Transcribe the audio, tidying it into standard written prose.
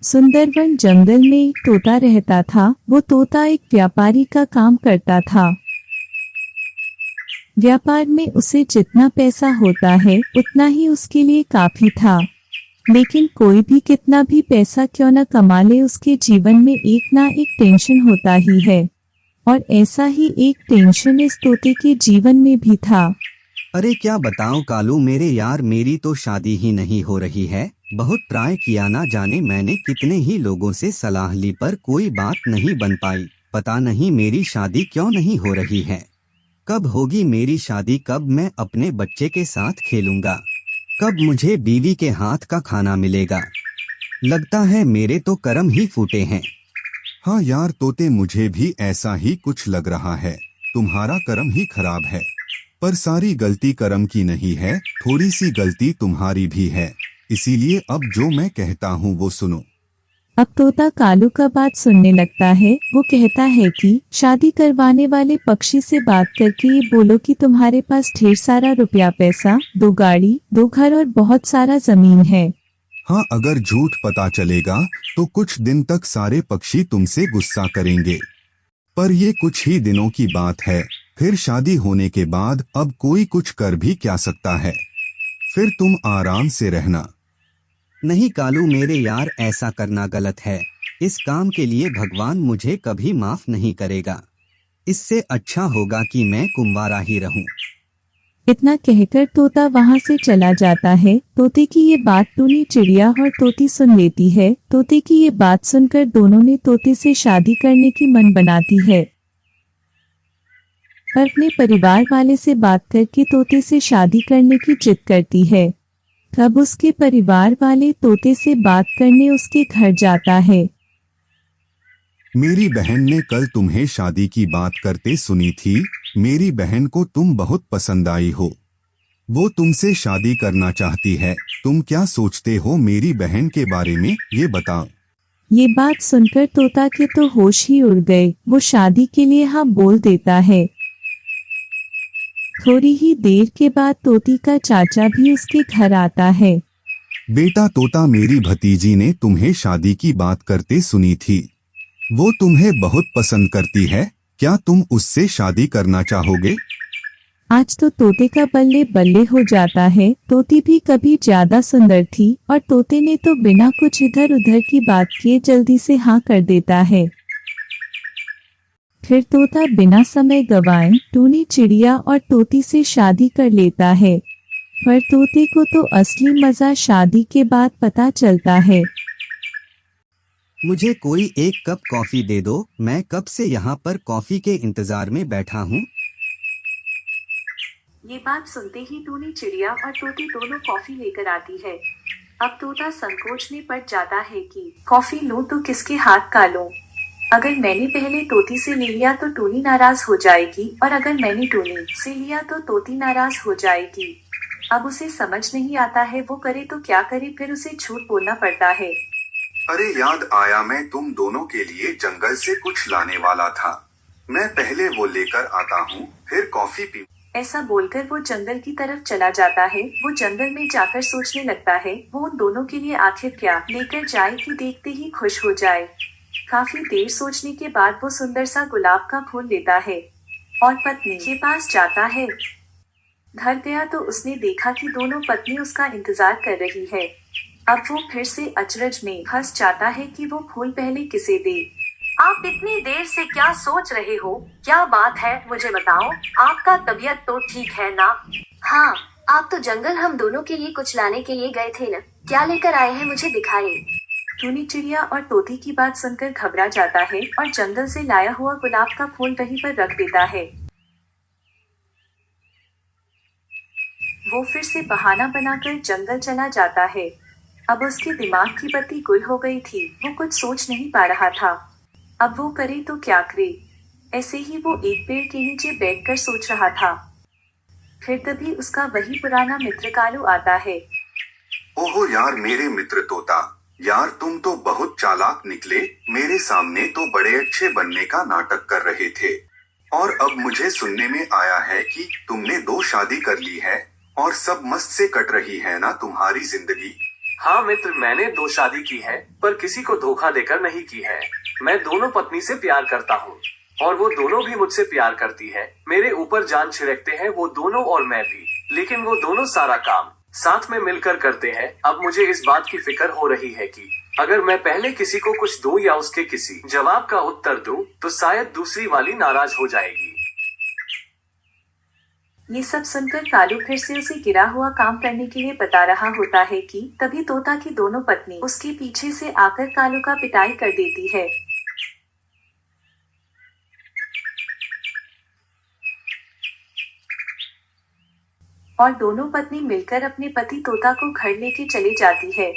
सुंदरवन जंगल में एक तोता रहता था। वो तोता एक व्यापारी का काम करता था। व्यापार में उसे जितना पैसा होता है उतना ही उसके लिए काफी था। लेकिन कोई भी कितना भी पैसा क्यों न कमा ले, उसके जीवन में एक ना एक टेंशन होता ही है। और ऐसा ही एक टेंशन इस तोते के जीवन में भी था। अरे क्या बताऊं कालू मेरे यार, मेरी तो शादी ही नहीं हो रही है। बहुत ट्राई किया, ना जाने मैंने कितने ही लोगों से सलाह ली पर कोई बात नहीं बन पाई। पता नहीं मेरी शादी क्यों नहीं हो रही है। कब होगी मेरी शादी, कब मैं अपने बच्चे के साथ खेलूंगा, कब मुझे बीवी के हाथ का खाना मिलेगा। लगता है मेरे तो कर्म ही फूटे हैं। हाँ यार तोते, मुझे भी ऐसा ही कुछ लग रहा है। तुम्हारा कर्म ही खराब है। पर सारी गलती कर्म की नहीं है, थोड़ी सी गलती तुम्हारी भी है। इसीलिए अब जो मैं कहता हूँ वो सुनो। अब तोता कालू का बात सुनने लगता है। वो कहता है कि शादी करवाने वाले पक्षी से बात करके ये बोलो कि तुम्हारे पास ढेर सारा रुपया पैसा, 2 गाड़ी, 2 घर और बहुत सारा जमीन है। हाँ, अगर झूठ पता चलेगा तो कुछ दिन तक सारे पक्षी तुमसे गुस्सा करेंगे। पर ये कुछ ही दिनों की बात है, फिर शादी होने के बाद अब कोई कुछ कर भी क्या सकता है। फिर तुम आराम से रहना। नहीं कालू मेरे यार, ऐसा करना गलत है। इस काम के लिए भगवान मुझे कभी माफ नहीं करेगा। इससे अच्छा होगा कि मैं कुंवारा ही रहूं। इतना कहकर तोता वहां से चला जाता है। तोते की ये बात टूनी चिड़िया और तोती सुन लेती है। तोते की ये बात सुनकर दोनों ने तोते से शादी करने की मन बनाती है और अपने परिवार वाले से बात करके तोते से शादी करने की जिद करती है। तब उसके परिवार वाले तोते से बात करने उसके घर जाता है। मेरी बहन ने कल तुम्हें शादी की बात करते सुनी थी। मेरी बहन को तुम बहुत पसंद आई हो। वो तुमसे शादी करना चाहती है। तुम क्या सोचते हो मेरी बहन के बारे में, ये बताओ। ये बात सुनकर तोता के तो होश ही उड़ गए। वो शादी के लिए हाँ बोल देता है। थोड़ी ही देर के बाद तोती का चाचा भी उसके घर आता है। बेटा तोता, मेरी भतीजी ने तुम्हें शादी की बात करते सुनी थी। वो तुम्हें बहुत पसंद करती है। क्या तुम उससे शादी करना चाहोगे? आज तो तोते का बल्ले बल्ले हो जाता है। तोती भी कभी ज्यादा सुंदर थी और तोते ने तो बिना कुछ इधर उधर की बात किए जल्दी से हाँ कर देता है। फिर तोता बिना समय गवाए टूनी चिड़िया और तोती से शादी कर लेता है। पर तोते को तो असली मजा शादी के बाद पता चलता है। मुझे कोई एक कप कॉफी दे दो, मैं कब से यहाँ पर कॉफी के इंतजार में बैठा हूँ। ये बात सुनते ही टूनी चिड़िया और तोती दोनों कॉफी लेकर आती है। अब तोता संकोच में पड़ जाता है कि कॉफी लूं तो किसके हाथ का लूं। अगर मैंने पहले तोती से ले लिया तो टूनी नाराज हो जाएगी और अगर मैंने टूनी से लिया तो तोती नाराज हो जाएगी। अब उसे समझ नहीं आता है वो करे तो क्या करे, फिर उसे झूठ बोलना पड़ता है। अरे याद आया, मैं तुम दोनों के लिए जंगल से कुछ लाने वाला था। मैं पहले वो लेकर आता हूँ, फिर कॉफी पी। ऐसा बोलकर वो जंगल की तरफ चला जाता है। वो जंगल में जाकर सोचने लगता है वो उन दोनों के लिए आखिर क्या लेकर जाए कि देखते ही खुश हो जाए। काफी देर सोचने के बाद वो सुंदर सा गुलाब का फूल लेता है और पत्नी के पास जाता है। घर गया तो उसने देखा कि दोनों पत्नी उसका इंतजार कर रही है। अब वो फिर से अचरज में फंस जाता है कि वो फूल पहले किसे दे। आप इतनी देर से क्या सोच रहे हो? क्या बात है मुझे बताओ। आपका तबीयत तो ठीक है ना? हाँ, आप तो जंगल हम दोनों के लिए कुछ लाने के लिए गए थे ना। क्या लेकर आए हैं मुझे दिखाइए। टूनी चिड़िया और तोती की बात सुनकर घबरा जाता है और जंगल से लाया हुआ गुलाब का फूल वहीं पर रख देता है। वो फिर से बहाना बनाकर जंगल चला जाता है। अब उसके दिमाग की बत्ती गुल हो गई थी। वो कुछ सोच नहीं पा रहा था। अब वो करे तो क्या करे। ऐसे ही वो एक पेड़ के नीचे बैठकर सोच रहा था। फिर तभी उसका वही पुराना मित्र कालू आता है। ओहो यार, मेरे मित्र तोता, यार तुम तो बहुत चालाक निकले। मेरे सामने तो बड़े अच्छे बनने का नाटक कर रहे थे और अब मुझे सुनने में आया है कि तुमने 2 शादी कर ली है और सब मस्त से कट रही है ना तुम्हारी जिंदगी। हाँ मित्र, मैंने 2 शादी की है, पर किसी को धोखा देकर नहीं की है। मैं दोनों पत्नी से प्यार करता हूँ और वो दोनों भी मुझसे प्यार करती है। मेरे ऊपर जान छिड़कते हैं वो दोनों और मैं भी, लेकिन वो दोनों सारा काम साथ में मिलकर करते हैं। अब मुझे इस बात की फिक्र हो रही है कि अगर मैं पहले किसी को कुछ दूं या उसके किसी जवाब का उत्तर दूं, तो शायद दूसरी वाली नाराज हो जाएगी। ये सब सुनकर कालू फिर से उसे गिरा हुआ काम करने के लिए बता रहा होता है कि तभी तोता की दोनों पत्नी उसके पीछे से आकर कालू का पिटाई कर देती है। और दोनों पत्नी मिलकर अपने पति तोता को घर लेके चली जाती है।